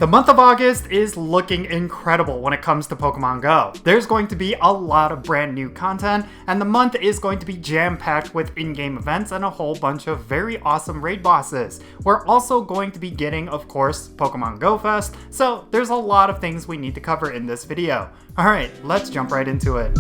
The month of August is looking incredible when it comes to Pokemon Go. There's going to be a lot of brand new content, and the month is going to be jam-packed with in-game events and a whole bunch of very awesome raid bosses. We're also going to be getting, of course, Pokemon Go Fest, so there's a lot of things we need to cover in this video. Alright, let's jump right into it.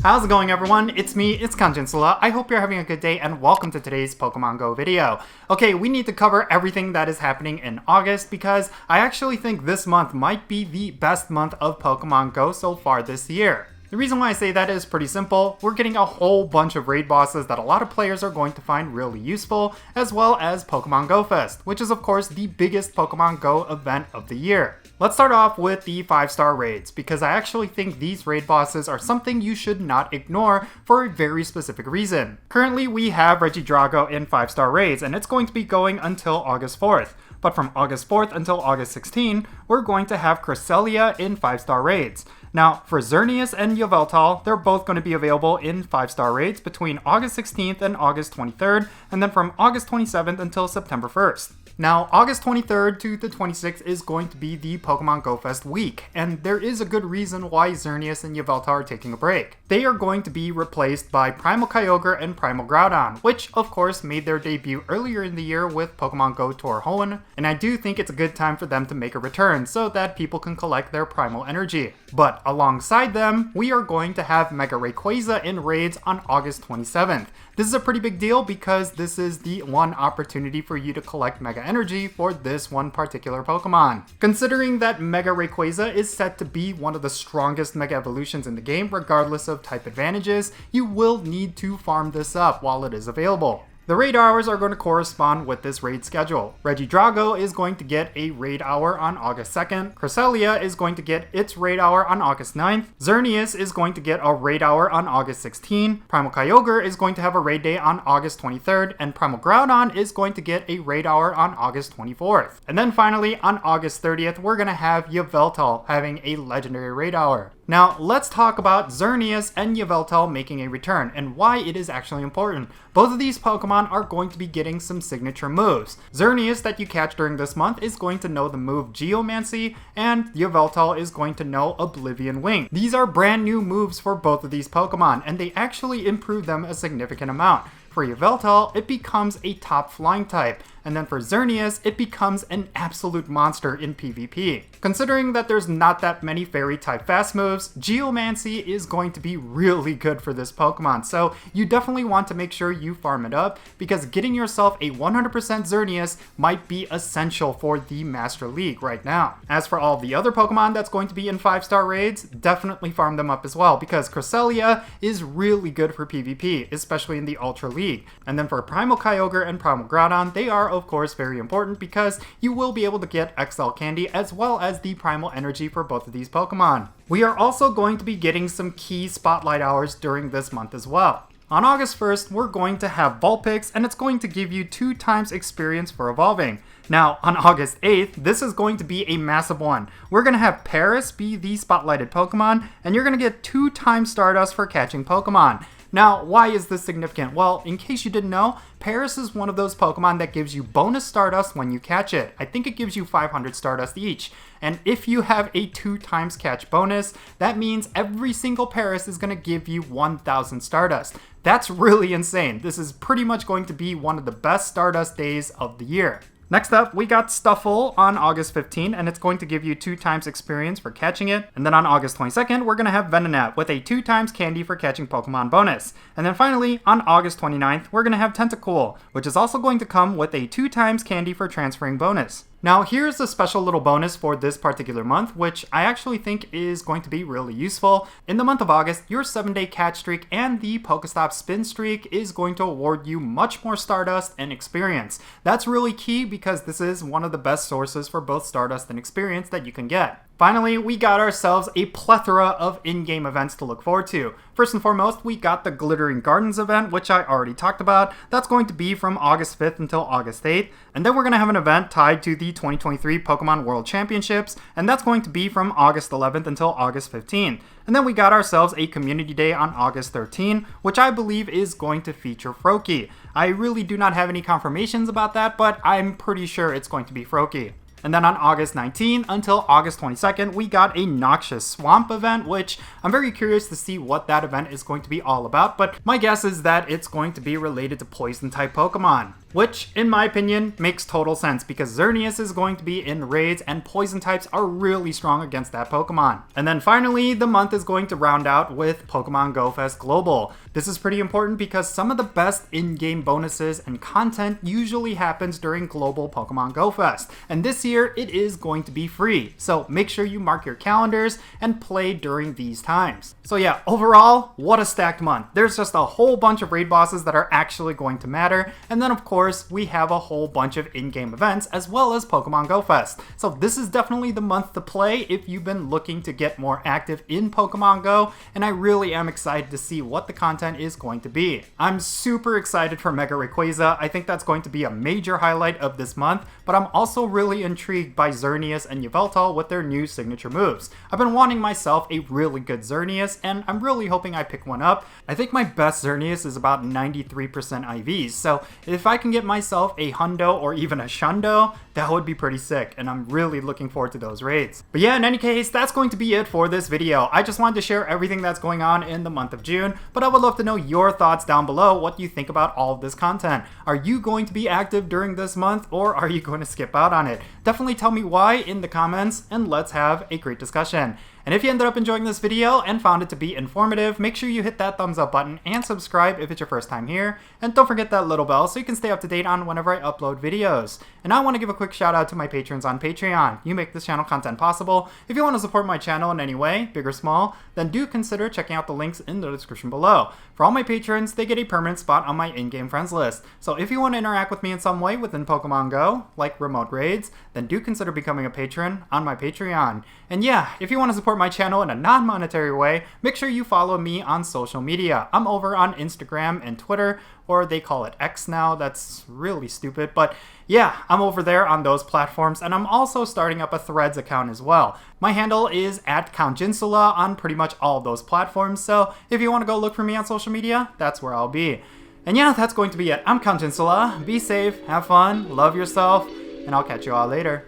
How's it going, everyone? It's me, it's Jinsula. I hope you're having a good day and welcome to today's Pokemon Go video. Okay, we need to cover everything that is happening in August because I actually think this month might be the best month of Pokemon Go so far this year. The reason why I say that is pretty simple. We're getting a whole bunch of raid bosses that a lot of players are going to find really useful, as well as Pokemon Go Fest, which is of course the biggest Pokemon Go event of the year. Let's start off with the 5-star raids, because I actually think these raid bosses are something you should not ignore for a very specific reason. Currently we have Regidrago in 5-star raids, and it's going to be going until August 4th. But from August 4th until August 16th, we're going to have Cresselia in 5-star raids. Now, for Xerneas and Yveltal, they're both going to be available in 5-star raids between August 16th and August 23rd, and then from August 27th until September 1st. Now, August 23rd to the 26th is going to be the Pokemon Go Fest week, and there is a good reason why Xerneas and Yveltal are taking a break. They are going to be replaced by Primal Kyogre and Primal Groudon, which of course made their debut earlier in the year with Pokemon Go Tour Hoenn, and I do think it's a good time for them to make a return so that people can collect their Primal Energy. But alongside them, we are going to have Mega Rayquaza in raids on August 27th. This is a pretty big deal because this is the one opportunity for you to collect Mega Energy for this one particular Pokemon. Considering that Mega Rayquaza is set to be one of the strongest Mega Evolutions in the game regardless of type advantages, you will need to farm this up while it is available. The raid hours are going to correspond with this raid schedule. Regidrago is going to get a raid hour on August 2nd, Cresselia is going to get its raid hour on August 9th, Xerneas is going to get a raid hour on August 16th, Primal Kyogre is going to have a raid day on August 23rd, and Primal Groudon is going to get a raid hour on August 24th. And then finally, on August 30th, we're going to have Yveltal having a legendary raid hour. Now, let's talk about Xerneas and Yveltal making a return and why it is actually important. Both of these Pokemon are going to be getting some signature moves. Xerneas that you catch during this month is going to know the move Geomancy, and Yveltal is going to know Oblivion Wing. These are brand new moves for both of these Pokemon, and they actually improve them a significant amount. For Yveltal, it becomes a top flying type, and then for Xerneas, it becomes an absolute monster in PvP. Considering that there's not that many fairy type fast moves, Geomancy is going to be really good for this Pokemon, so you definitely want to make sure you farm it up, because getting yourself a 100% Xerneas might be essential for the Master League right now. As for all the other Pokemon that's going to be in 5-star raids, definitely farm them up as well, because Cresselia is really good for PvP, especially in the Ultra League. And then for Primal Kyogre and Primal Groudon, they are of course very important because you will be able to get XL Candy as well as the Primal Energy for both of these Pokemon. We are also going to be getting some key spotlight hours during this month as well. On August 1st, we're going to have Vulpix, and it's going to give you 2 times experience for evolving. Now, on August 8th, this is going to be a massive one. We're going to have Paris be the spotlighted Pokemon, and you're going to get 2 times Stardust for catching Pokemon. Now, why is this significant? Well, in case you didn't know, Paris is one of those Pokemon that gives you bonus Stardust when you catch it. I think it gives you 500 Stardust each. And if you have a 2 times catch bonus, that means every single Paris is going to give you 1000 Stardust. That's really insane. This is pretty much going to be one of the best Stardust days of the year. Next up, we got Stuffle on August 15th, and it's going to give you 2 times experience for catching it. And then on August 22nd, we're going to have Venonat with a 2 times candy for catching Pokemon bonus. And then finally, on August 29th, we're going to have Tentacool, which is also going to come with a 2 times candy for transferring bonus. Now here's a special little bonus for this particular month, which I actually think is going to be really useful. In the month of August, your 7-day catch streak and the Pokestop spin streak is going to award you much more Stardust and experience. That's really key because this is one of the best sources for both Stardust and experience that you can get. Finally, we got ourselves a plethora of in-game events to look forward to. First and foremost, we got the Glittering Gardens event, which I already talked about. That's going to be from August 5th until August 8th. And then we're going to have an event tied to the 2023 Pokemon World Championships, and that's going to be from August 11th until August 15th. And then we got ourselves a Community Day on August 13th, which I believe is going to feature Froakie. I really do not have any confirmations about that, but I'm pretty sure it's going to be Froakie. And then on August 19th until August 22nd, we got a Noxious Swamp event, which I'm very curious to see what that event is going to be all about, but my guess is that it's going to be related to Poison-type Pokemon. Which, in my opinion, makes total sense because Xerneas is going to be in raids and poison types are really strong against that Pokemon. And then finally, the month is going to round out with Pokemon Go Fest Global. This is pretty important because some of the best in-game bonuses and content usually happens during Global Pokemon Go Fest. And this year, it is going to be free. So make sure you mark your calendars and play during these times. So yeah, overall, what a stacked month. There's just a whole bunch of raid bosses that are actually going to matter. And then of course, we have a whole bunch of in-game events as well as Pokemon Go Fest. So this is definitely the month to play if you've been looking to get more active in Pokemon Go, and I really am excited to see what the content is going to be. I'm super excited for Mega Rayquaza. I think that's going to be a major highlight of this month, but I'm also really intrigued by Xerneas and Yveltal with their new signature moves. I've been wanting myself a really good Xerneas, and I'm really hoping I pick one up. I think my best Xerneas is about 93% IVs, so if I can get myself a Hundo or even a Shundo, that would be pretty sick, and I'm really looking forward to those raids. But yeah, in any case, that's going to be it for this video. I just wanted to share everything that's going on in the month of June, but I would love to know your thoughts down below. What you think about all of this content? Are you going to be active during this month, or are you going to skip out on it? Definitely tell me why in the comments, and let's have a great discussion. And if you ended up enjoying this video and found it to be informative, make sure you hit that thumbs up button and subscribe if it's your first time here. And don't forget that little bell so you can stay up to date on whenever I upload videos. And I want to give a quick shout out to my patrons on Patreon. You make this channel content possible. If you want to support my channel in any way, big or small, then do consider checking out the links in the description below. For all my patrons, they get a permanent spot on my in-game friends list. So if you want to interact with me in some way within Pokemon Go, like remote raids, then do consider becoming a patron on my Patreon. And yeah, if you want to support my channel in a non-monetary way, make sure you follow me on social media. I'm over on Instagram and Twitter, or they call it X now. That's really stupid, but yeah, I'm over there on those platforms, and I'm also starting up a Threads account as well. My handle is @CountJinsula on pretty much all of those platforms, so if you want to go look for me on social media, that's where I'll be. And yeah, that's going to be it. I'm Count Jinsula. Be safe, have fun, love yourself, and I'll catch you all later.